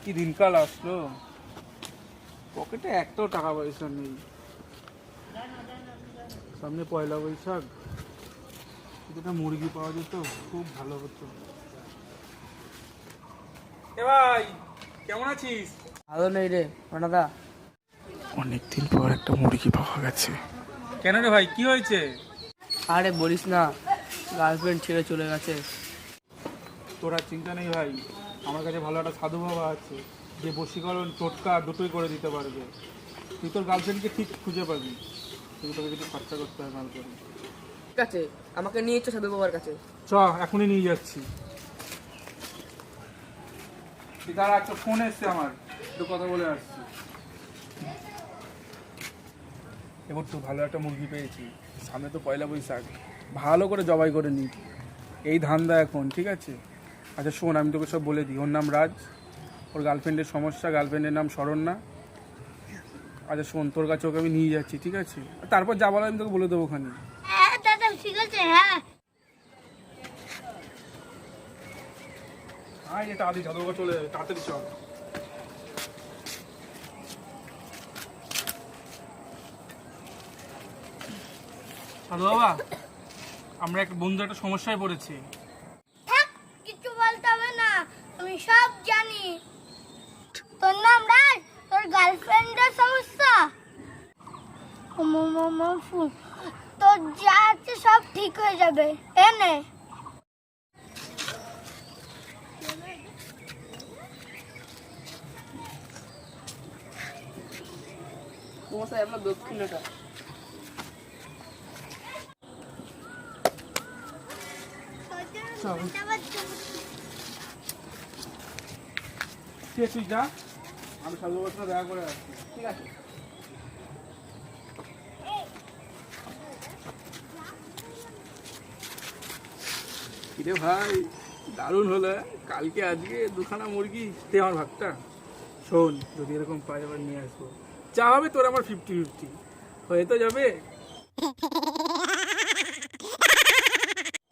কি দিনকাল আসলো, পকেটে একটাও টাকা পয়সা নেই। সামনে পয়লা বৈশাখ, একটা মুরগি পাওয়া যেত খুব ভালো হতো। এ ভাই, কেমন আছিস? ভালো নেই রে দা। অনেকদিন পর একটা মুরগি পাওয়া গেছে। কেন রে ভাই, কি হয়েছে? আরে বলিস না, গার্লফ্রেন্ড ছেড়ে চলে গেছে। তোরা চিন্তা নেই ভাই, আমার কাছে ভালো একটা সাধু বাবা আছে, যে বশীকরণ টোটকা দুটোই করে দিতে পারবে। তুই তোর গার্লফ্রেন্ডকে ঠিক খুঁজে পাবি, কিন্তু তোকে কিছু খরচা করতে হয় মাল করে। ঠিক আছে, আমাকে নিয়ে এসো সাধু বাবার কাছে। চ, এখনই নিয়ে যাচ্ছি। তারা একটা ফোন এসছে আমার, একটু কথা বলে আসছি। এবার তো ভালো একটা মুরগি পেয়েছি, সামনে তো পয়লা বৈশাখ, ভালো করে জবাই করে নি, এই ধান্দা এখন, ঠিক আছে? আচ্ছা শোন, আমি তোকে সব বলে দিই। ওর নাম রাজ, ওর গার্লফ্রেন্ডের সমস্যা, গার্লফ্রেন্ডের নাম শরণ্যা। আচ্ছা শোন, তোর কাছে ওকে আমি নিয়ে যাচ্ছি, ঠিক আছে? তারপর যা বলার আমি তোকে বলে দেবো ওখানে। হ্যাঁ দাদা, ঠিক আছে। হ্যাঁ আয়, এটা আদি জাদুঘর চলে যাবে, তাড়াতাড়ি চল। সাধু বাবা, আমরা একটা বন্ধু একটা সমস্যায় পড়েছি। থাক, কিছু বলতে হবে না, আমি সব জানি। তোর নাম রাজ, তোর গার্লফ্রেন্ডের সমস্যা। তোর যা আছে সব ঠিক হয়ে যাবে, এনে। মশাই আপনার দক্ষিণটা। ঠিক আছে, তুই যা, আমি সাধু বাবার সাথে দেখা করে আসছি। ঠিক আছে। কিরে ভাই, দারুণ হলো। কালকে আজকে দুখানা মুরগি, তে আমার ভাগটা। শোন, যদি এরকম পাই আবার নিয়ে আসবো, যা হবে তোর আমার 50-50 হয়ে তো যাবে।